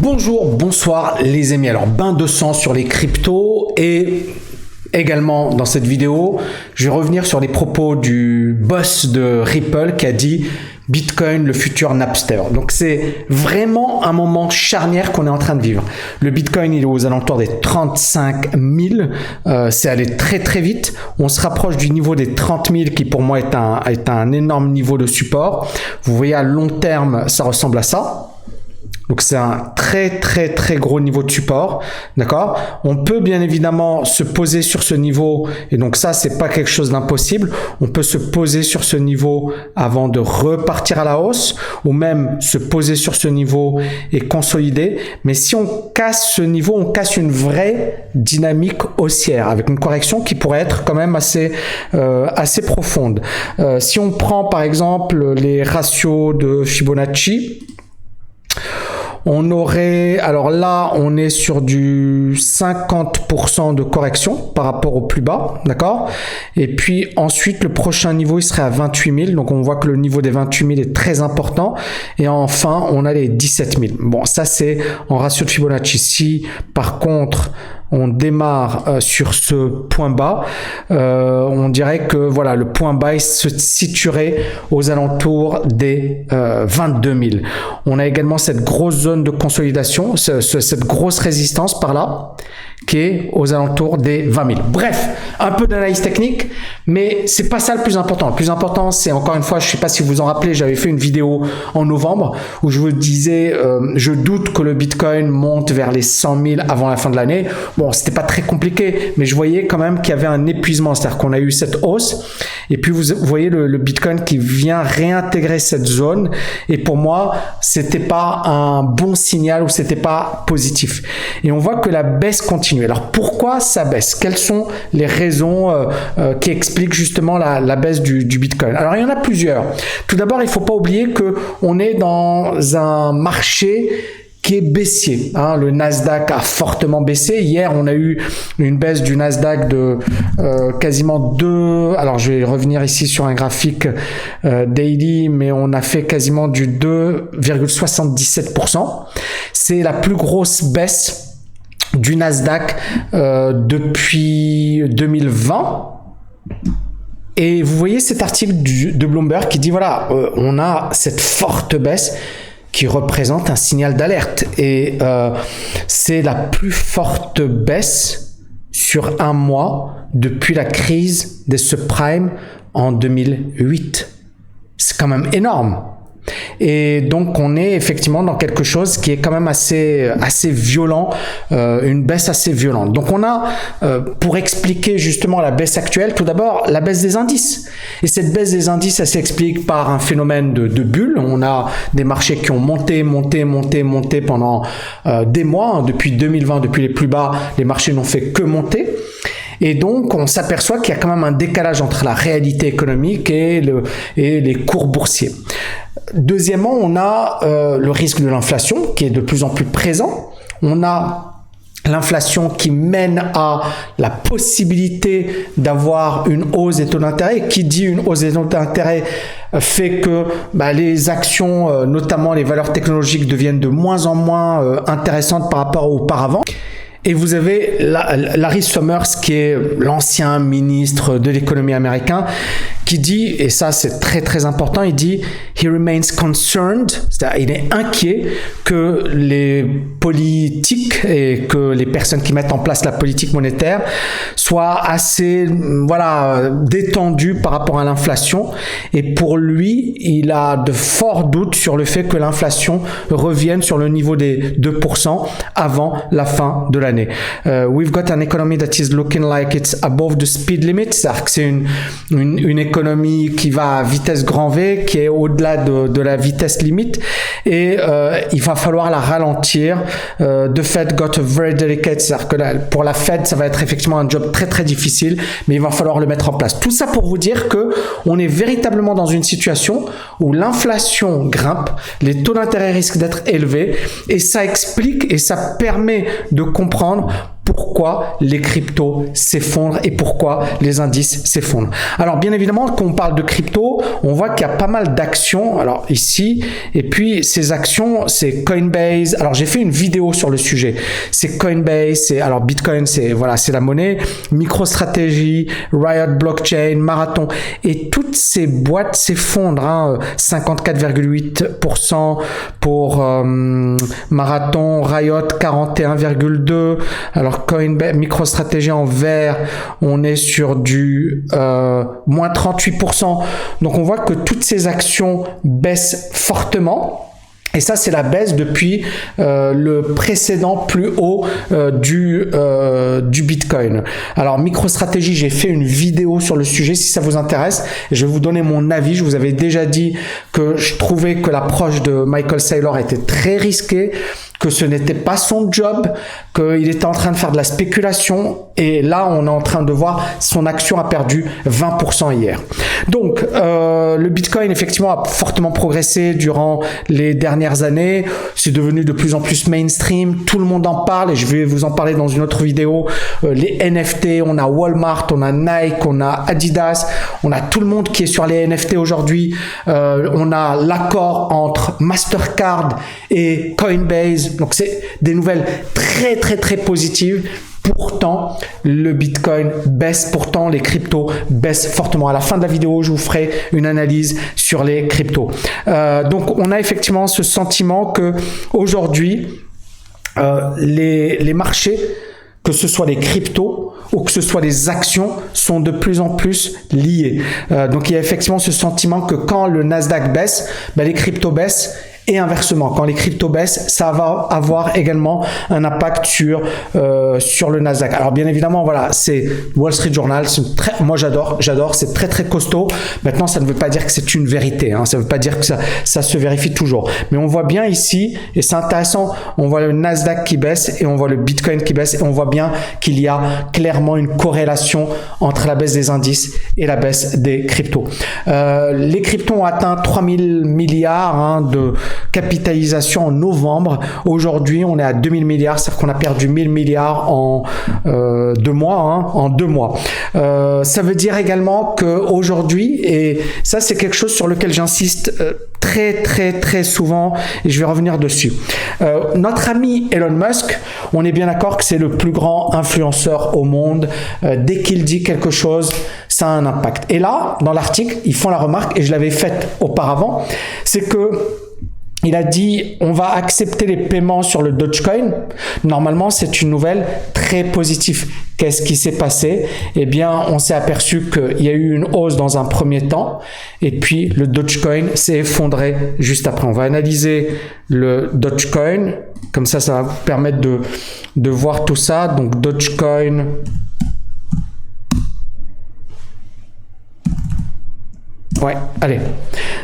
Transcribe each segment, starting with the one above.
Bonjour, bonsoir les amis. Alors, bain de sang sur les cryptos et également dans cette vidéo, je vais revenir sur les propos du boss de Ripple qui a dit Bitcoin, le futur Napster. Donc, c'est vraiment un moment charnière qu'on est en train de vivre. Le Bitcoin, il est aux alentours des 35 000. C'est allé très très vite. On se rapproche du niveau des 30 000 qui pour moi est un énorme niveau de support. Vous voyez, à long terme, ça ressemble à ça. Donc c'est un très très très gros niveau de support, d'accord? On peut bien évidemment se poser sur ce niveau, et donc ça c'est pas quelque chose d'impossible. On peut se poser sur ce niveau avant de repartir à la hausse, ou même se poser sur ce niveau et consolider. Mais si on casse ce niveau, on casse une vraie dynamique haussière avec une correction qui pourrait être quand même assez profonde. Si on prend par exemple les ratios de Fibonacci, on aurait, alors là, on est sur du 50% de correction par rapport au plus bas, d'accord? Et puis ensuite, le prochain niveau, il serait à 28 000. Donc, on voit que le niveau des 28 000 est très important. Et enfin, on a les 17 000. Bon, ça, c'est en ratio de Fibonacci. Si, par contre, on démarre sur ce point bas, on dirait que voilà, le point bas il se situerait aux alentours des 22 000. On a également cette grosse zone de consolidation, cette grosse résistance par là, qui est aux alentours des 20 000. Bref, un peu d'analyse technique, mais c'est pas ça le plus important. Le plus important, c'est encore une fois, je sais pas si vous vous en rappelez, j'avais fait une vidéo en novembre où je vous disais, je doute que le Bitcoin monte vers les 100 000 avant la fin de l'année. Bon, c'était pas très compliqué, mais je voyais quand même qu'il y avait un épuisement, c'est-à-dire qu'on a eu cette hausse, et puis vous voyez le Bitcoin qui vient réintégrer cette zone, et pour moi, c'était pas un bon signal ou c'était pas positif. Et on voit que la baisse continue. Alors pourquoi ça baisse? Quelles sont les raisons qui expliquent justement la baisse du Bitcoin? Alors il y en a plusieurs. Tout d'abord, il ne faut pas oublier qu'on est dans un marché qui est baissier. Le Nasdaq a fortement baissé. Hier, on a eu une baisse du Nasdaq de quasiment 2... Alors, je vais revenir ici sur un graphique daily, mais on a fait quasiment du 2,77%. C'est la plus grosse baisse du Nasdaq depuis 2020. Et vous voyez cet article de Bloomberg qui dit, voilà, on a cette forte baisse qui représente un signal d'alerte. Et c'est la plus forte baisse sur un mois depuis la crise des subprimes en 2008. C'est quand même énorme. Et donc on est effectivement dans quelque chose qui est quand même assez violent, une baisse assez violente. Donc on a, pour expliquer justement la baisse actuelle, tout d'abord la baisse des indices. Et cette baisse des indices, elle s'explique par un phénomène de bulle. On a des marchés qui ont monté pendant des mois. Depuis 2020, depuis les plus bas, les marchés n'ont fait que monter. Et donc, on s'aperçoit qu'il y a quand même un décalage entre la réalité économique et les cours boursiers. Deuxièmement, on a le risque de l'inflation qui est de plus en plus présent. On a l'inflation qui mène à la possibilité d'avoir une hausse des taux d'intérêt. Qui dit une hausse des taux d'intérêt fait que les actions, notamment les valeurs technologiques, deviennent de moins en moins intéressantes par rapport à auparavant. Et vous avez Larry Summers, qui est l'ancien ministre de l'économie américain, qui dit, et ça c'est très très important, il dit « He remains concerned », c'est-à-dire il est inquiet que les politiques et que les personnes qui mettent en place la politique monétaire soient assez détendues par rapport à l'inflation. Et pour lui, il a de forts doutes sur le fait que l'inflation revienne sur le niveau des 2% avant la fin de l'année. We've got an economy that is looking like it's above the speed limit, c'est-à-dire que c'est une économie qui va à vitesse grand V, qui est au-delà de la vitesse limite, et il va falloir la ralentir. The Fed got a very delicate, c'est-à-dire que pour la Fed, ça va être effectivement un job très très difficile, mais il va falloir le mettre en place. Tout ça pour vous dire que on est véritablement dans une situation où l'inflation grimpe, les taux d'intérêt risquent d'être élevés, et ça explique et ça permet de comprendre pourquoi les cryptos s'effondrent et pourquoi les indices s'effondrent. Alors bien évidemment, quand on parle de crypto, on voit qu'il y a pas mal d'actions, alors ici, et puis ces actions, c'est Coinbase. Alors j'ai fait une vidéo sur le sujet. C'est Coinbase, alors Bitcoin, c'est la monnaie, MicroStrategy, Riot Blockchain, Marathon, et toutes ces boîtes s'effondrent, 54,8% pour Marathon, Riot 41,2%, alors Coinbase, MicroStrategy en vert, on est sur du moins 38%. Donc on voit que toutes ces actions baissent fortement. Et ça, c'est la baisse depuis le précédent plus haut du Bitcoin. Alors, MicroStrategy, j'ai fait une vidéo sur le sujet si ça vous intéresse. Je vais vous donner mon avis. Je vous avais déjà dit que je trouvais que l'approche de Michael Saylor était très risquée, que ce n'était pas son job, qu'il était en train de faire de la spéculation, et là on est en train de voir son action a perdu 20% hier. Donc le Bitcoin effectivement a fortement progressé durant les dernières années, c'est devenu de plus en plus mainstream, tout le monde en parle et je vais vous en parler dans une autre vidéo. Les NFT, on a Walmart, on a Nike, on a Adidas, on a tout le monde qui est sur les NFT aujourd'hui, on a l'accord entre Mastercard et Coinbase. Donc c'est des nouvelles très très très positives. Pourtant, le Bitcoin baisse, pourtant les cryptos baissent fortement. À la fin de la vidéo, je vous ferai une analyse sur les cryptos. Donc on a effectivement ce sentiment que aujourd'hui, les marchés, que ce soit les cryptos ou que ce soit les actions, sont de plus en plus liés. Donc il y a effectivement ce sentiment que quand le Nasdaq baisse, les cryptos baissent. Et inversement, quand les cryptos baissent, ça va avoir également un impact sur le Nasdaq. Alors bien évidemment, voilà, c'est Wall Street Journal. Moi j'adore, c'est très très costaud. Maintenant, ça ne veut pas dire que c'est une vérité. Ça ne veut pas dire que ça se vérifie toujours. Mais on voit bien ici, et c'est intéressant, on voit le Nasdaq qui baisse et on voit le Bitcoin qui baisse et on voit bien qu'il y a clairement une corrélation entre la baisse des indices et la baisse des cryptos. Les cryptos ont atteint 3000 milliards de capitalisation en novembre. Aujourd'hui, on est à 2000 milliards, c'est-à-dire qu'on a perdu 1000 milliards en 2 mois. Ça veut dire également qu'aujourd'hui, et ça c'est quelque chose sur lequel j'insiste très très très souvent, et je vais revenir dessus. Notre ami Elon Musk, on est bien d'accord que c'est le plus grand influenceur au monde. Dès qu'il dit quelque chose, ça a un impact. Et là, dans l'article, ils font la remarque, et je l'avais faite auparavant, c'est que il a dit on va accepter les paiements sur le Dogecoin. Normalement, c'est une nouvelle très positive. Qu'est-ce qui s'est passé? Eh bien, on s'est aperçu qu'il y a eu une hausse dans un premier temps et puis le Dogecoin s'est effondré juste après. On va analyser le Dogecoin. Comme ça va vous permettre de voir tout ça. Donc, Dogecoin. Ouais, allez.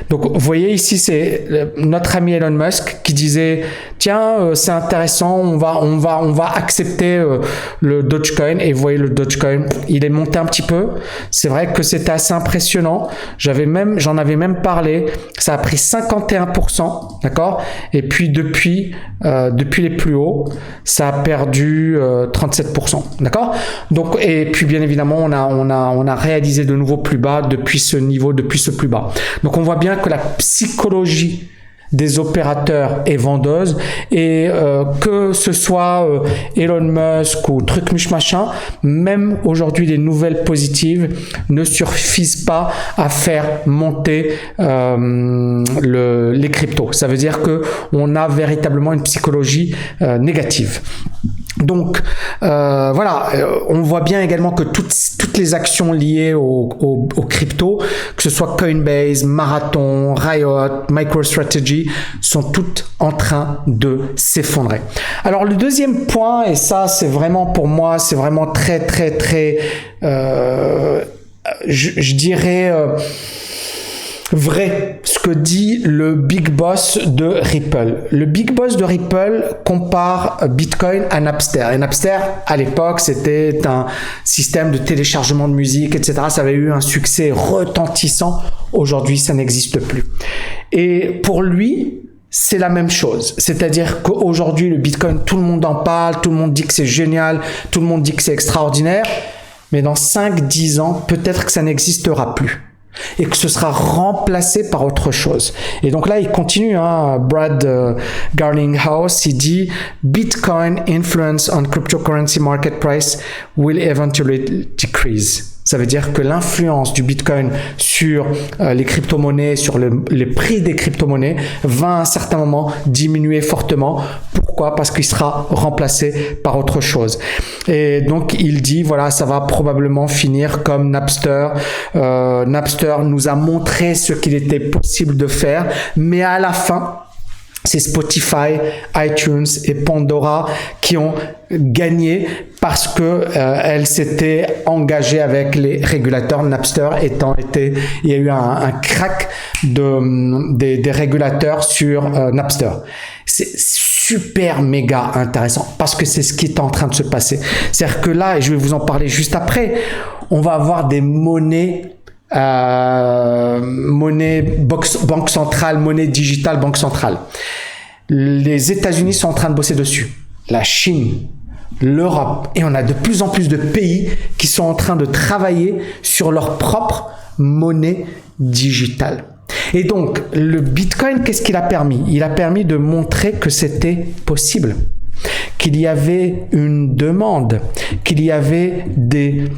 Donc, vous voyez ici, c'est notre ami Elon Musk qui disait, tiens, c'est intéressant, on va accepter le Dogecoin. Et vous voyez le Dogecoin, il est monté un petit peu. C'est vrai que c'était assez impressionnant. J'en avais même parlé. Ça a pris 51%, d'accord? Et puis depuis les plus hauts, ça a perdu 37%, d'accord? Donc, et puis bien évidemment, on a réalisé de nouveau plus bas depuis ce niveau, depuis ce plus bas. Donc on voit bien que la psychologie des opérateurs est vendeuse et que ce soit Elon Musk ou truc machin, même aujourd'hui les nouvelles positives ne suffisent pas à faire monter les cryptos. Ça veut dire que on a véritablement une psychologie négative. Donc voilà, on voit bien également que toutes les actions liées aux cryptos, que ce soit Coinbase, Marathon, Riot, MicroStrategy, sont toutes en train de s'effondrer. Alors le deuxième point, et ça c'est vraiment pour moi, c'est vraiment très très très, je dirais vrai, ce que dit le big boss de Ripple. Le big boss de Ripple compare Bitcoin à Napster. Et Napster, à l'époque, c'était un système de téléchargement de musique, etc. Ça avait eu un succès retentissant. Aujourd'hui, ça n'existe plus. Et pour lui, c'est la même chose. C'est-à-dire qu'aujourd'hui, le Bitcoin, tout le monde en parle, tout le monde dit que c'est génial, tout le monde dit que c'est extraordinaire, mais dans 5-10 ans, peut-être que ça n'existera plus et que ce sera remplacé par autre chose. Et donc là, il continue, Brad Garlinghouse, il dit « Bitcoin influence on cryptocurrency market price will eventually decrease ». Ça veut dire que l'influence du Bitcoin sur les crypto-monnaies, sur les prix des crypto-monnaies, va à un certain moment diminuer fortement. Pourquoi? Parce qu'il sera remplacé par autre chose. Et donc, il dit, voilà, ça va probablement finir comme Napster. Napster nous a montré ce qu'il était possible de faire, mais à la fin, c'est Spotify, iTunes et Pandora qui ont gagné parce que elle s'était engagée avec les régulateurs. Napster il y a eu un crack des régulateurs sur Napster. C'est super méga intéressant parce que c'est ce qui est en train de se passer. C'est-à-dire que là, et je vais vous en parler juste après, on va avoir des monnaie banque centrale, monnaie digitale, banque centrale. Les États-Unis sont en train de bosser dessus. La Chine, l'Europe, et on a de plus en plus de pays qui sont en train de travailler sur leur propre monnaie digitale. Et donc, le Bitcoin, qu'est-ce qu'il a permis? Il a permis de montrer que c'était possible, qu'il y avait une demande, qu'il y avait des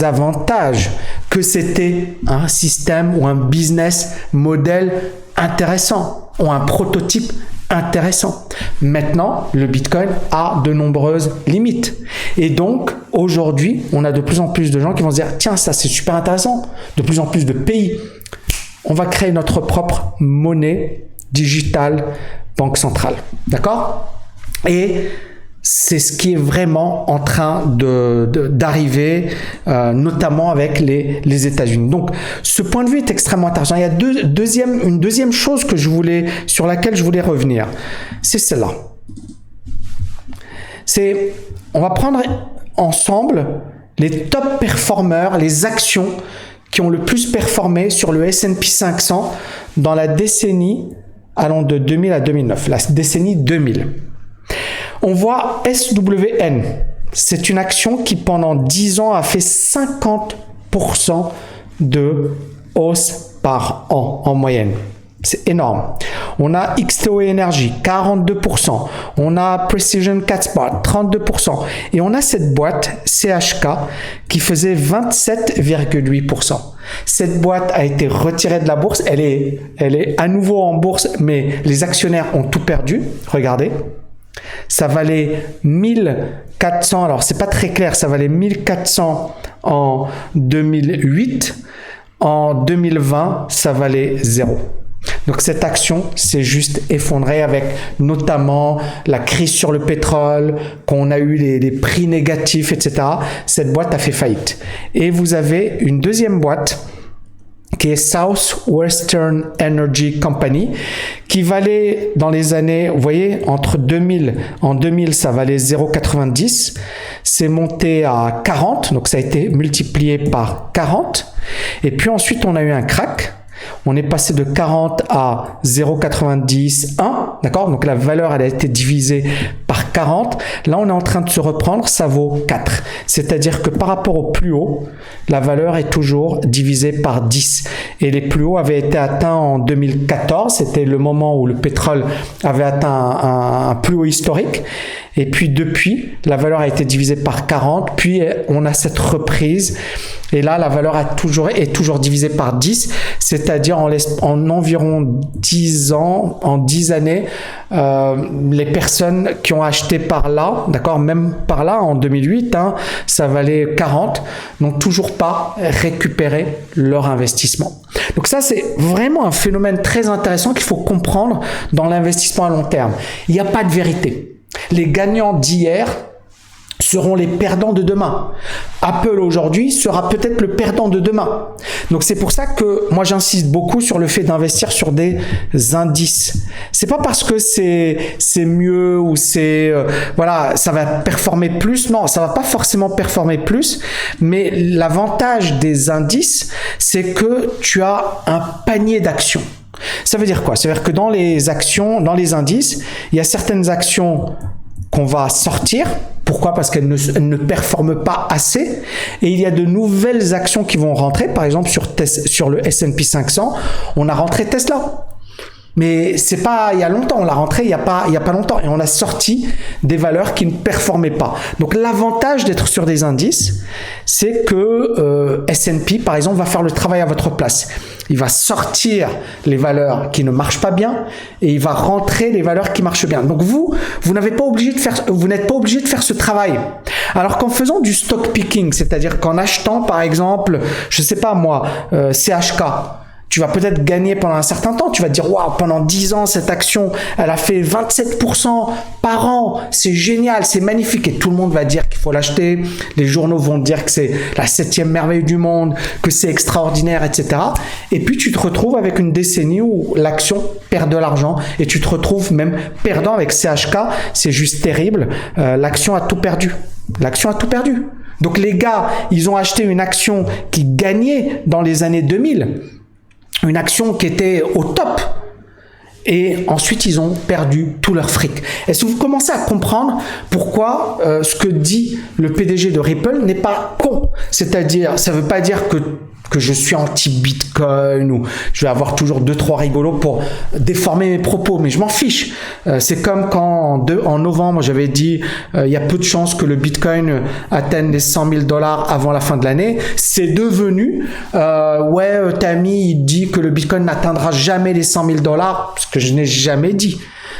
avantages, que c'était un système ou un business model intéressant, ou un prototype intéressant. Maintenant, le Bitcoin a de nombreuses limites. Et donc, aujourd'hui, on a de plus en plus de gens qui vont se dire « Tiens, ça c'est super intéressant ». De plus en plus de pays. On va créer notre propre monnaie digitale banque centrale. D'accord? Et c'est ce qui est vraiment en train d'arriver, notamment avec les États-Unis. Donc, ce point de vue est extrêmement intéressant. Il y a une deuxième chose sur laquelle je voulais revenir. C'est celle-là. On va prendre ensemble les top performeurs, les actions qui ont le plus performé sur le S&P 500 dans la décennie allant de 2000 à 2009, la décennie 2000. On voit SWN, c'est une action qui pendant 10 ans a fait 50% de hausse par an en moyenne. C'est énorme. On a XTO Energy, 42%. On a Precision Catspot, 32%. Et on a cette boîte CHK qui faisait 27,8%. Cette boîte a été retirée de la bourse. Elle est à nouveau en bourse, mais les actionnaires ont tout perdu. Regardez. Ça valait 1400. Alors, c'est pas très clair. Ça valait 1400 en 2008. En 2020, ça valait 0. Donc cette action s'est juste effondrée avec notamment la crise sur le pétrole, qu'on a eu les prix négatifs, etc. Cette boîte a fait faillite. Et vous avez une deuxième boîte qui est Southwestern Energy Company, qui valait dans les années, vous voyez, entre 2000, en 2000, ça valait 0,90, c'est monté à 40, donc ça a été multiplié par 40, et puis ensuite on a eu un crack. On est passé de 40 à 0,91, d'accord? Donc la valeur, elle a été divisée par 40. Là, on est en train de se reprendre, ça vaut 4. C'est-à-dire que par rapport au plus haut, la valeur est toujours divisée par 10. Et les plus hauts avaient été atteints en 2014. C'était le moment où le pétrole avait atteint un plus haut historique. Et puis depuis, la valeur a été divisée par 40, puis on a cette reprise. Et là, la valeur est toujours divisée par 10, c'est-à-dire en environ 10 ans, en 10 années, les personnes qui ont acheté par là, d'accord, même par là, en 2008, ça valait 40, n'ont toujours pas récupéré leur investissement. Donc ça, c'est vraiment un phénomène très intéressant qu'il faut comprendre dans l'investissement à long terme. Il n'y a pas de vérité. Les gagnants d'hier seront les perdants de demain. Apple aujourd'hui sera peut-être le perdant de demain. Donc c'est pour ça que moi j'insiste beaucoup sur le fait d'investir sur des indices. C'est pas parce que c'est mieux ou voilà, ça va performer plus. Non, ça va pas forcément performer plus, mais l'avantage des indices, c'est que tu as un panier d'actions. Ça veut dire quoi? Ça veut dire que dans les actions, dans les indices, il y a certaines actions qu'on va sortir. Pourquoi? Parce qu'elles ne performent pas assez. Et il y a de nouvelles actions qui vont rentrer. Par exemple, sur le S&P 500, on a rentré Tesla. Mais c'est pas il y a longtemps, on l'a rentré il y a pas longtemps et on a sorti des valeurs qui ne performaient pas. Donc l'avantage d'être sur des indices, c'est que S&P par exemple va faire le travail à votre place. Il va sortir les valeurs qui ne marchent pas bien et il va rentrer les valeurs qui marchent bien. Donc vous n'êtes pas obligé de faire ce travail. Alors qu'en faisant du stock picking, c'est-à-dire qu'en achetant par exemple, je sais pas moi, CHK, tu vas peut-être gagner pendant un certain temps. Tu vas te dire, waouh, pendant 10 ans, cette action, elle a fait 27% par an. C'est génial, c'est magnifique. Et tout le monde va dire qu'il faut l'acheter. Les journaux vont dire que c'est la 7e merveille du monde, que c'est extraordinaire, etc. Et puis, tu te retrouves avec une décennie où l'action perd de l'argent et tu te retrouves même perdant avec CHK. C'est juste terrible. L'action a tout perdu. L'action a tout perdu. Donc, les gars, ils ont acheté une action qui gagnait dans les années 2000. Une action qui était au top et ensuite ils ont perdu tout leur fric. Est-ce que vous commencez à comprendre pourquoi ce que dit le PDG de Ripple n'est pas con? C'est-à-dire, ça ne veut pas dire que je suis anti-Bitcoin ou je vais avoir toujours 2-3 rigolos pour déformer mes propos, mais je m'en fiche. C'est comme quand en novembre, j'avais dit il y a peu de chances que le Bitcoin atteigne les 100 000 $ avant la fin de l'année. C'est devenu, Tammy, il dit que le Bitcoin n'atteindra jamais les 100 000 $, ce que je n'ai jamais dit.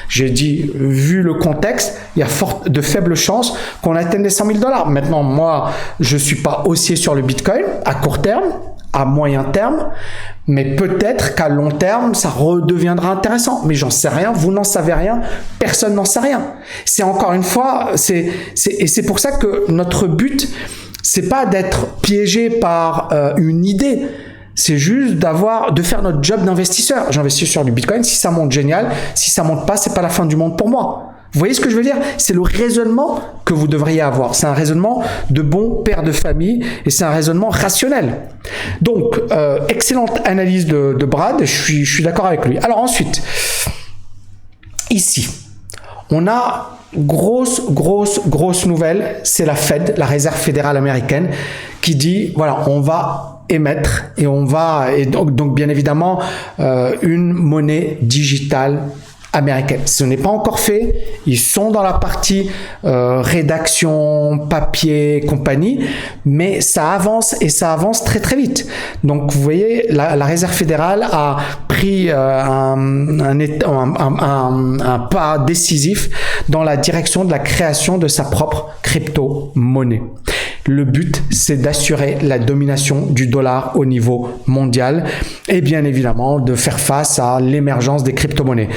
J'ai dit, vu le contexte, il y a de faibles chances qu'on atteigne les 100 000 $. Maintenant, moi, je suis pas haussier sur le Bitcoin à court terme, à moyen terme, mais peut-être qu'à long terme, ça redeviendra intéressant. Mais j'en sais rien, vous n'en savez rien, personne n'en sait rien. C'est encore une fois, et c'est pour ça que notre but, c'est pas d'être piégé par une idée. C'est juste de faire notre job d'investisseur. J'investis sur du Bitcoin. Si ça monte, génial. Si ça monte pas, c'est pas la fin du monde pour moi. Vous voyez ce que je veux dire? C'est le raisonnement que vous devriez avoir. C'est un raisonnement de bon père de famille et c'est un raisonnement rationnel. Donc, excellente analyse de Brad. Je suis d'accord avec lui. Alors ensuite, ici, on a grosse nouvelle. C'est la Fed, la Réserve fédérale américaine, qui dit, voilà, on va émettre et donc bien évidemment une monnaie digitale américaine. Ce n'est pas encore fait, ils sont dans la partie rédaction, papier, compagnie, mais ça avance et ça avance très très vite. Donc vous voyez, la Réserve fédérale a pris un pas décisif dans la direction de la création de sa propre crypto-monnaie. Le but, c'est d'assurer la domination du dollar au niveau mondial et bien évidemment de faire face à l'émergence des crypto-monnaies.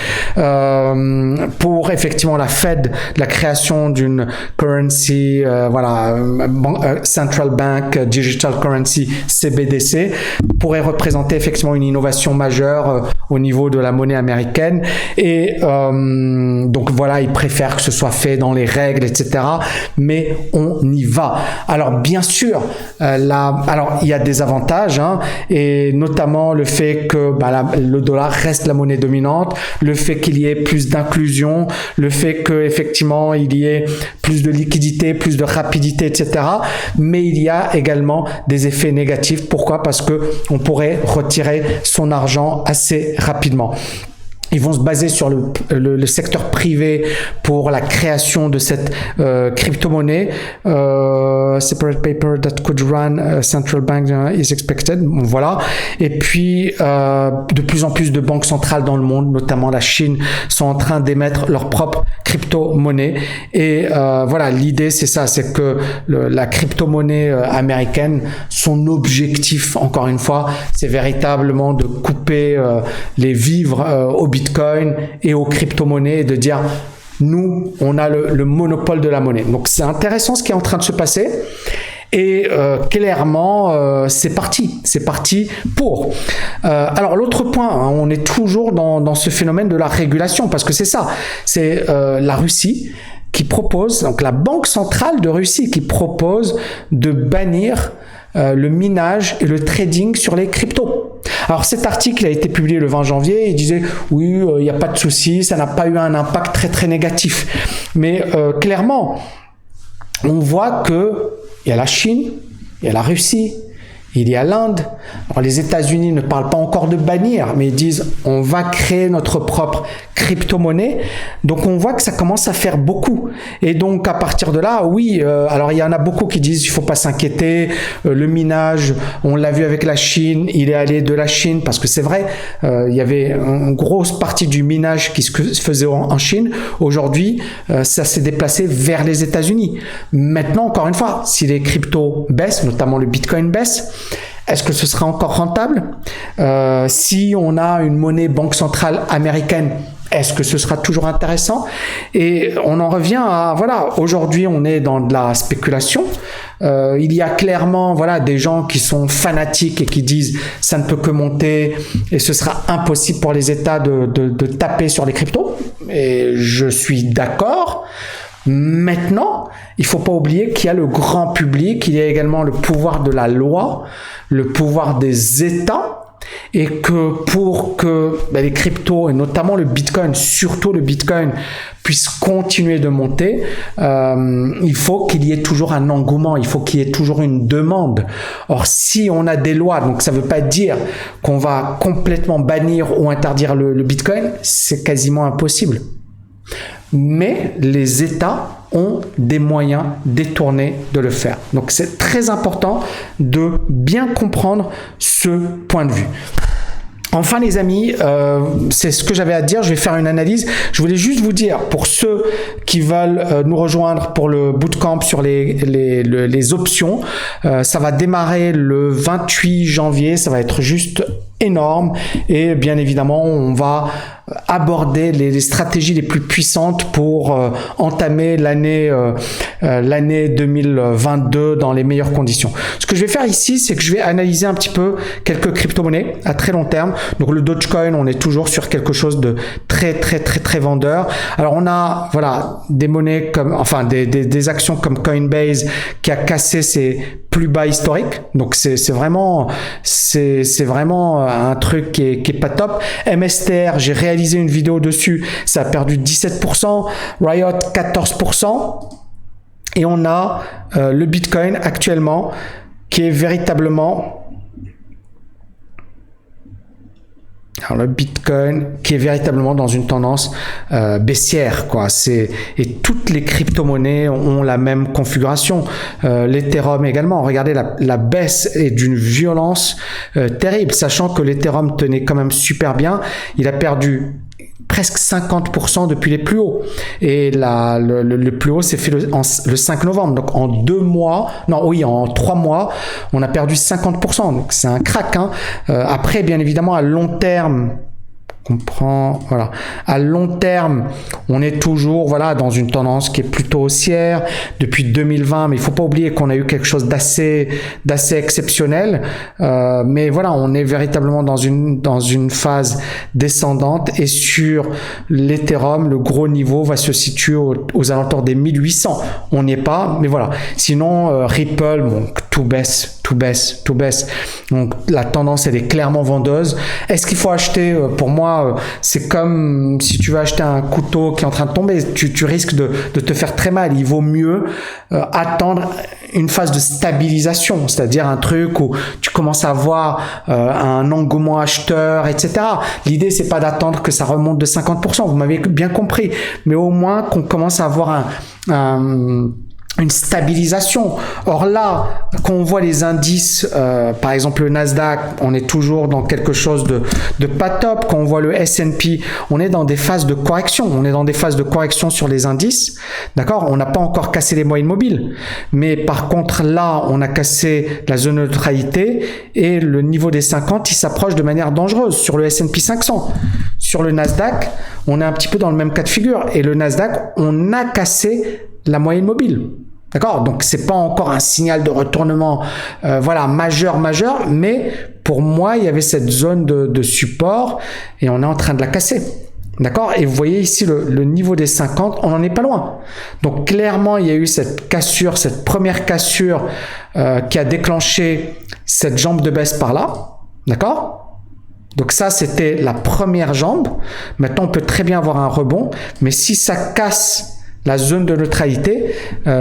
Pour effectivement la Fed, la création d'une currency, Central Bank Digital Currency, CBDC, pourrait représenter effectivement une innovation majeure au niveau de la monnaie américaine. Et donc voilà, ils préfèrent que ce soit fait dans les règles, etc. Mais on y va. Alors bien sûr, alors il y a des avantages, et notamment le fait que le dollar reste la monnaie dominante, le fait qu'il y ait plus d'inclusion, le fait que effectivement il y ait plus de liquidité, plus de rapidité, etc. Mais il y a également des effets négatifs. Pourquoi? Parce que on pourrait retirer son argent assez rapidement. Ils vont se baser sur le secteur privé pour la création de cette crypto-monnaie. Separate paper that could run central bank is expected. Voilà. Et puis, de plus en plus de banques centrales dans le monde, notamment la Chine, sont en train d'émettre leur propre crypto-monnaie. Et voilà, l'idée, c'est ça, c'est que la crypto-monnaie américaine, son objectif, encore une fois, c'est véritablement de couper les vivres au Bitcoin et aux crypto-monnaies et de dire nous, on a le monopole de la monnaie. Donc c'est intéressant ce qui est en train de se passer et clairement c'est parti pour. Alors l'autre point, on est toujours dans ce phénomène de la régulation parce que c'est ça, c'est la Russie qui propose, donc la Banque centrale de Russie qui propose de bannir le minage et le trading sur les cryptos. Alors cet article a été publié le 20 janvier, il disait oui, il n'y a pas de souci, ça n'a pas eu un impact très très négatif. Mais clairement, on voit que il y a la Chine, il y a la Russie, il y a l'Inde. Alors les États-Unis ne parlent pas encore de bannir, mais ils disent on va créer notre propre crypto-monnaie. Donc on voit que ça commence à faire beaucoup. Et donc à partir de là, oui, alors il y en a beaucoup qui disent il faut pas s'inquiéter, le minage, on l'a vu avec la Chine, il est allé de la Chine parce que c'est vrai, il y avait une grosse partie du minage qui se faisait en Chine. Aujourd'hui, ça s'est déplacé vers les États-Unis. Maintenant, encore une fois, si les cryptos baissent, notamment le Bitcoin baisse, est-ce que ce sera encore rentable? Si on a une monnaie banque centrale américaine, est-ce que ce sera toujours intéressant? Et on en revient à, voilà, aujourd'hui on est dans de la spéculation. Il y a clairement, voilà, des gens qui sont fanatiques et qui disent ça ne peut que monter et ce sera impossible pour les États de taper sur les cryptos. Et je suis d'accord. Maintenant, il faut pas oublier qu'il y a le grand public, il y a également le pouvoir de la loi, le pouvoir des États, et que pour que les cryptos, et notamment le Bitcoin, surtout le Bitcoin, puissent continuer de monter, il faut qu'il y ait toujours un engouement, il faut qu'il y ait toujours une demande. Or, si on a des lois, donc ça ne veut pas dire qu'on va complètement bannir ou interdire le Bitcoin, c'est quasiment impossible. Mais les États ont des moyens détournés de le faire. Donc c'est très important de bien comprendre ce point de vue. Enfin les amis, c'est ce que j'avais à dire, je vais faire une analyse. Je voulais juste vous dire, pour ceux qui veulent nous rejoindre pour le bootcamp sur les options, ça va démarrer le 28 janvier, ça va être juste énorme et bien évidemment on va aborder les stratégies les plus puissantes pour entamer l'année 2022 dans les meilleures conditions. Ce que je vais faire ici, c'est que je vais analyser un petit peu quelques crypto-monnaies à très long terme. Donc le Dogecoin, on est toujours sur quelque chose de très vendeur. Alors on a voilà des monnaies comme enfin des actions comme Coinbase qui a cassé ses plus bas historiques. Donc c'est vraiment un truc qui est pas top. MSTR, j'ai réalisé une vidéo dessus, ça a perdu 17%, Riot 14%, et on a le Bitcoin actuellement qui est véritablement dans une tendance baissière, quoi. Et toutes les crypto-monnaies ont la même configuration. L'Ethereum également. Regardez, la baisse est d'une violence terrible, sachant que l'Ethereum tenait quand même super bien. Il a perdu presque 50% depuis les plus hauts. Et le plus haut s'est fait le 5 novembre. Donc en 3 mois, on a perdu 50%. Donc c'est un crack, hein. Après, bien évidemment, à long terme, à long terme, on est toujours dans une tendance qui est plutôt haussière depuis 2020, mais il faut pas oublier qu'on a eu quelque chose d'assez exceptionnel. Mais voilà, on est véritablement dans une phase descendante, et sur l'Ethereum, le gros niveau va se situer aux alentours des 1800. On n'y est pas, mais voilà. Sinon, Ripple, tout baisse. Donc la tendance, elle est clairement vendeuse. Est-ce qu'il faut acheter? Pour moi, c'est comme si tu veux acheter un couteau qui est en train de tomber. Tu risques de te faire très mal. Il vaut mieux attendre une phase de stabilisation, c'est-à-dire un truc où tu commences à avoir un engouement acheteur, etc. L'idée, c'est pas d'attendre que ça remonte de 50%. Vous m'avez bien compris. Mais au moins qu'on commence à avoir une stabilisation. Or là, quand on voit les indices, par exemple le Nasdaq, on est toujours dans quelque chose de pas top. Quand on voit le S&P, on est dans des phases de correction. On est dans des phases de correction sur les indices. D'accord? On n'a pas encore cassé les moyennes mobiles. Mais par contre, là, on a cassé la zone de neutralité et le niveau des 50, il s'approche de manière dangereuse sur le S&P 500. Sur le Nasdaq, on est un petit peu dans le même cas de figure. Et le Nasdaq, on a cassé la moyenne mobile. D'accord? Donc, c'est pas encore un signal de retournement, majeur, mais pour moi, il y avait cette zone de support et on est en train de la casser. D'accord? Et vous voyez ici le niveau des 50, on n'en est pas loin. Donc, clairement, il y a eu cette cassure, cette première cassure qui a déclenché cette jambe de baisse par là. D'accord? Donc ça, c'était la première jambe. Maintenant, on peut très bien avoir un rebond, mais si ça casse la zone de neutralité,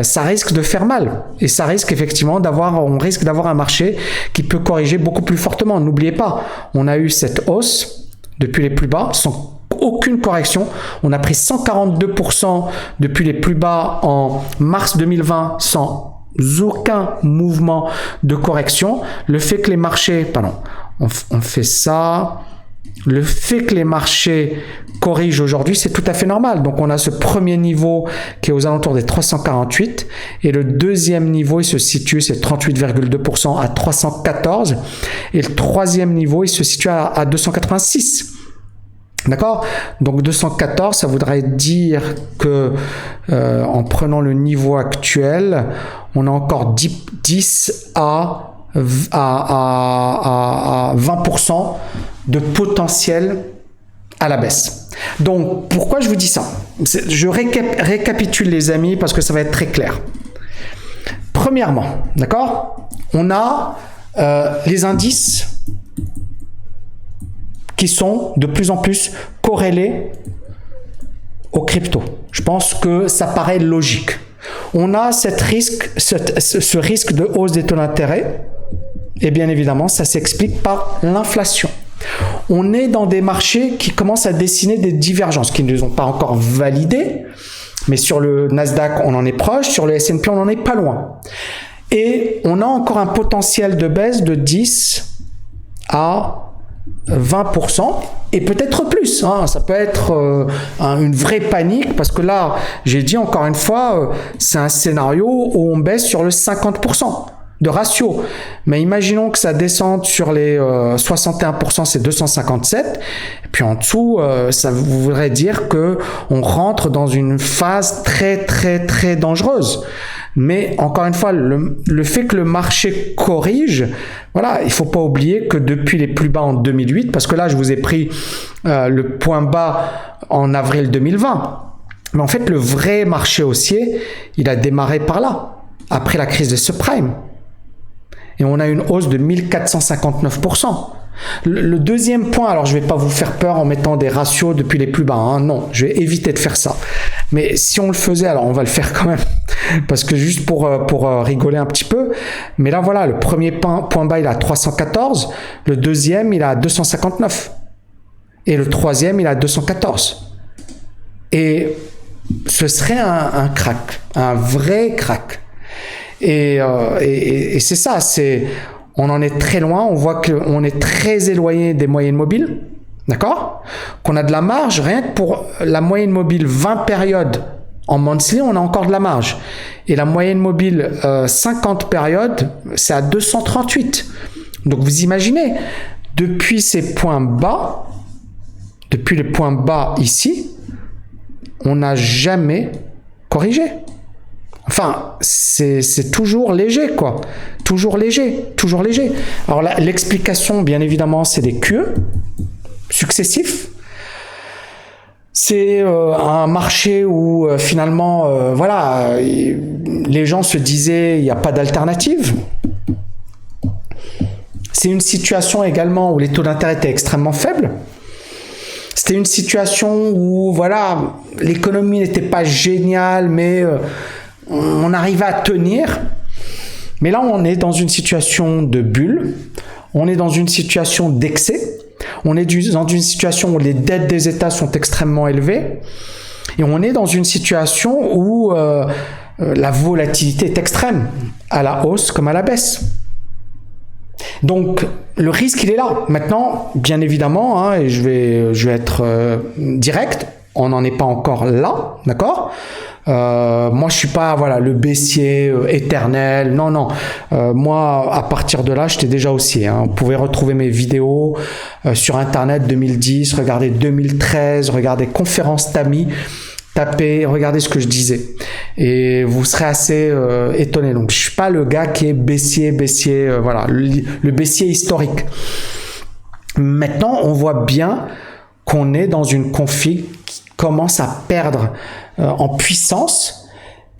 ça risque de faire mal. Et ça risque effectivement on risque d'avoir un marché qui peut corriger beaucoup plus fortement. N'oubliez pas, on a eu cette hausse depuis les plus bas, sans aucune correction. On a pris 142% depuis les plus bas en mars 2020, sans aucun mouvement de correction. Le fait que les marchés, on fait ça. Le fait que les marchés corrigent aujourd'hui, c'est tout à fait normal. Donc, on a ce premier niveau qui est aux alentours des 348 et le deuxième niveau, il se situe, c'est 38,2% à 314 et le troisième niveau, il se situe à 286. D'accord? Donc 214, ça voudrait dire que en prenant le niveau actuel, on a encore 10 à 20% de potentiel à la baisse. Donc, pourquoi je vous dis ça? Je récapitule les amis parce que ça va être très clair. Premièrement, d'accord? On a les indices qui sont de plus en plus corrélés aux cryptos. Je pense que ça paraît logique. On a ce risque de hausse des taux d'intérêt et bien évidemment, ça s'explique par l'inflation. On est dans des marchés qui commencent à dessiner des divergences qui ne les ont pas encore validées, mais sur le Nasdaq, on en est proche, sur le S&P, on n'en est pas loin. Et on a encore un potentiel de baisse de 10 à 20% et peut-être plus. Ça peut être une vraie panique parce que là, j'ai dit encore une fois, c'est un scénario où on baisse sur le 50% de ratio. Mais imaginons que ça descende sur les 61%, c'est 257. Et puis en dessous, ça voudrait dire que on rentre dans une phase très, très, très dangereuse. Mais encore une fois, le fait que le marché corrige, voilà, il faut pas oublier que depuis les plus bas en 2008, parce que là, je vous ai pris le point bas en avril 2020. Mais en fait, le vrai marché haussier, il a démarré par là, après la crise des subprimes. Et on a une hausse de 1459%. Le deuxième point, alors je ne vais pas vous faire peur en mettant des ratios depuis les plus bas, non, je vais éviter de faire ça. Mais si on le faisait, alors on va le faire quand même, parce que juste pour rigoler un petit peu, mais là voilà, le premier point bas il est à 314, le deuxième il est à 259, et le troisième il est à 214. Et ce serait un crack, un vrai crack. Et c'est ça, on en est très loin, on voit qu'on est très éloigné des moyennes mobiles, d'accord? Qu'on a de la marge, rien que pour la moyenne mobile 20 périodes en monthly, on a encore de la marge. Et la moyenne mobile 50 périodes, c'est à 238. Donc vous imaginez, depuis ces points bas, depuis les points bas ici, on n'a jamais corrigé. Enfin, c'est toujours léger, quoi. Toujours léger, toujours léger. Alors l'explication, bien évidemment, c'est des QE successifs. C'est un marché où finalement, voilà, les gens se disaient, il n'y a pas d'alternative. C'est une situation également où les taux d'intérêt étaient extrêmement faibles. C'était une situation où, voilà, l'économie n'était pas géniale, mais on arrivait à tenir. Mais là, on est dans une situation de bulle. On est dans une situation d'excès. On est dans une situation où les dettes des États sont extrêmement élevées. Et on est dans une situation où la volatilité est extrême, à la hausse comme à la baisse. Donc, le risque, il est là. Maintenant, bien évidemment, et je vais être direct, on n'en est pas encore là, d'accord ? Moi, je suis pas, voilà, le baissier éternel. Non. Moi, à partir de là, j'étais déjà haussier. Vous pouvez retrouver mes vidéos sur Internet 2010, regardez 2013, regardez conférence Tami. Tapez, regardez ce que je disais et vous serez assez étonné. Donc je suis pas le gars qui est baissier, voilà, le baissier historique. Maintenant, on voit bien qu'on est dans une config qui commence à perdre en puissance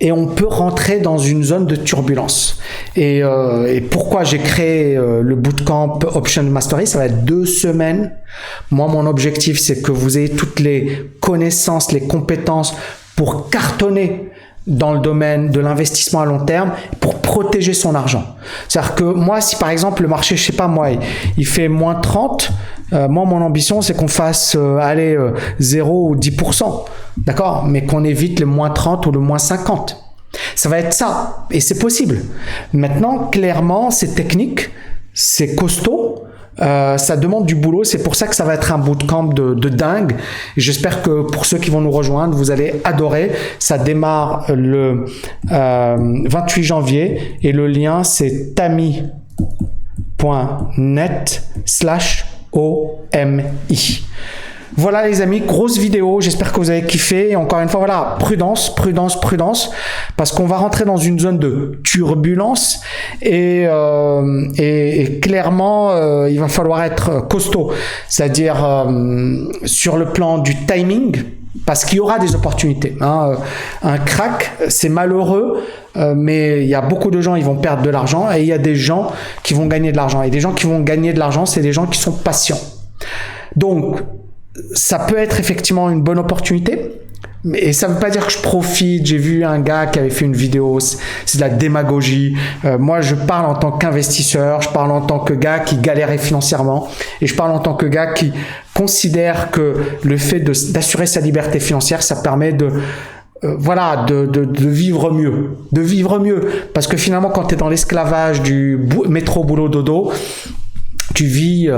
et on peut rentrer dans une zone de turbulence. Et pourquoi j'ai créé le Bootcamp Option Mastery, ça va être 2 semaines. Moi, mon objectif, c'est que vous ayez toutes les connaissances, les compétences pour cartonner dans le domaine de l'investissement à long terme pour protéger son argent. C'est-à-dire que moi, si par exemple le marché, je sais pas moi, il fait moins 30, moi mon ambition c'est qu'on fasse 0 ou 10%, d'accord, mais qu'on évite le moins 30 ou le moins 50. Ça va être ça, et c'est possible. Maintenant, clairement, c'est technique, c'est costaud. Ça demande du boulot, c'est pour ça que ça va être un bootcamp de dingue. J'espère que pour ceux qui vont nous rejoindre, vous allez adorer. Ça démarre le 28 janvier et le lien c'est tami.net/OMI. Voilà les amis, grosse vidéo, j'espère que vous avez kiffé. Et encore une fois, voilà, prudence, prudence, prudence, parce qu'on va rentrer dans une zone de turbulence et clairement, il va falloir être costaud, c'est-à-dire sur le plan du timing, parce qu'il y aura des opportunités. Hein. Un crack, c'est malheureux, mais il y a beaucoup de gens, ils vont perdre de l'argent et il y a des gens qui vont gagner de l'argent. Et des gens qui vont gagner de l'argent, c'est des gens qui sont patients. Donc, ça peut être effectivement une bonne opportunité, et ça ne veut pas dire que je profite. J'ai vu un gars qui avait fait une vidéo, c'est de la démagogie. Moi, je parle en tant qu'investisseur, je parle en tant que gars qui galérait financièrement, et je parle en tant que gars qui considère que le fait d'assurer sa liberté financière, ça permet de vivre mieux, parce que finalement, quand tu es dans l'esclavage du métro boulot dodo, tu vis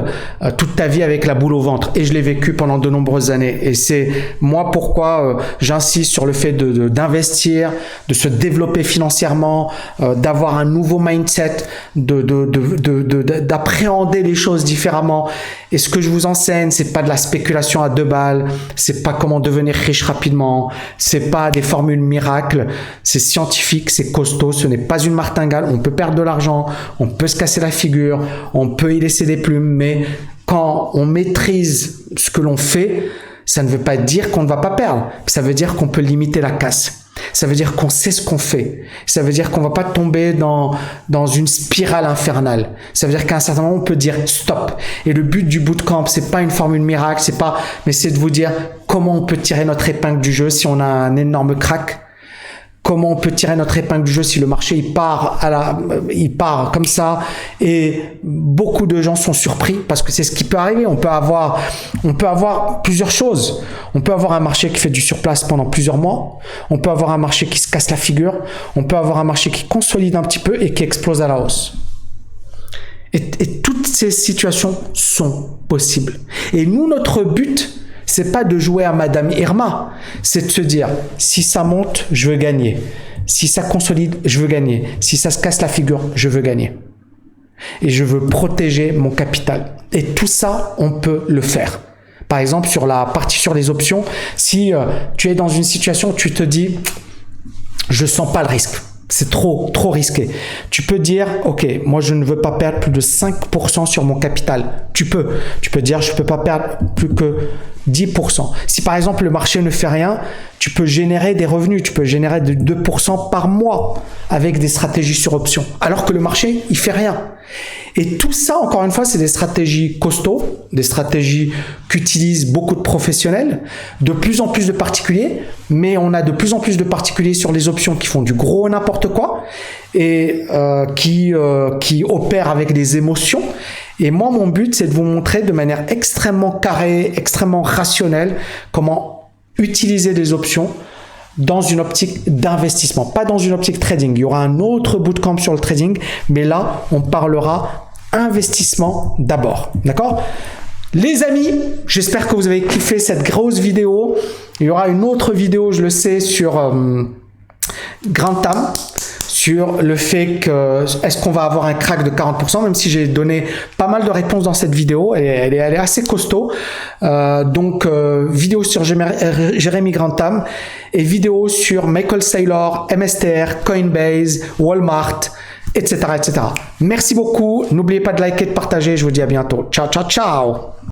toute ta vie avec la boule au ventre, et je l'ai vécu pendant de nombreuses années, et c'est moi pourquoi j'insiste sur le fait d'investir, de se développer financièrement, d'avoir un nouveau mindset, d'appréhender les choses différemment. Et ce que je vous enseigne, c'est pas de la spéculation à 2 balles, c'est pas comment devenir riche rapidement, c'est pas des formules miracles, c'est scientifique, c'est costaud, ce n'est pas une martingale. On peut perdre de l'argent, on peut se casser la figure, on peut y laisser des plumes, mais quand on maîtrise ce que l'on fait, ça ne veut pas dire qu'on ne va pas perdre, ça veut dire qu'on peut limiter la casse. Ça veut dire qu'on sait ce qu'on fait. Ça veut dire qu'on va pas tomber dans une spirale infernale. Ça veut dire qu'à un certain moment, on peut dire stop. Et le but du bootcamp, c'est pas une formule miracle, mais c'est de vous dire comment on peut tirer notre épingle du jeu si on a un énorme crack. Comment on peut tirer notre épingle du jeu si le marché il part comme ça, et beaucoup de gens sont surpris parce que c'est ce qui peut arriver. On peut avoir plusieurs choses. On peut avoir un marché qui fait du surplace pendant plusieurs mois. On peut avoir un marché qui se casse la figure. On peut avoir un marché qui consolide un petit peu et qui explose à la hausse. Et toutes ces situations sont possibles. Et nous, notre but, c'est pas de jouer à Madame Irma, c'est de se dire, si ça monte, je veux gagner. Si ça consolide, je veux gagner. Si ça se casse la figure, je veux gagner. Et je veux protéger mon capital. Et tout ça, on peut le faire. Par exemple, sur la partie sur les options, si tu es dans une situation où tu te dis, je sens pas le risque. C'est trop risqué. Tu peux dire, ok, moi je ne veux pas perdre plus de 5% sur mon capital. Tu peux dire, je peux pas perdre plus que 10%. Si par exemple le marché ne fait rien, tu peux générer des revenus, tu peux générer de 2% par mois avec des stratégies sur options, alors que le marché, il fait rien. Et tout ça, encore une fois, c'est des stratégies costauds, des stratégies qu'utilisent beaucoup de professionnels, de plus en plus de particuliers, mais on a de plus en plus de particuliers sur les options qui font du gros n'importe quoi et qui opèrent avec des émotions. Et moi, mon but, c'est de vous montrer de manière extrêmement carrée, extrêmement rationnelle, comment utiliser des options dans une optique d'investissement, pas dans une optique trading. Il y aura un autre bootcamp sur le trading, mais là, on parlera investissement d'abord. D'accord ? Les amis, j'espère que vous avez kiffé cette grosse vidéo. Il y aura une autre vidéo, je le sais, sur Grantham, sur le fait que est-ce qu'on va avoir un crack de 40%, même si j'ai donné pas mal de réponses dans cette vidéo, elle est assez costaud. Donc vidéo sur Jérémy Grantham et vidéo sur Michael Saylor, MSTR, Coinbase, Walmart, etc., etc. Merci beaucoup. N'oubliez pas de liker et de partager. Je vous dis à bientôt. Ciao, ciao, ciao.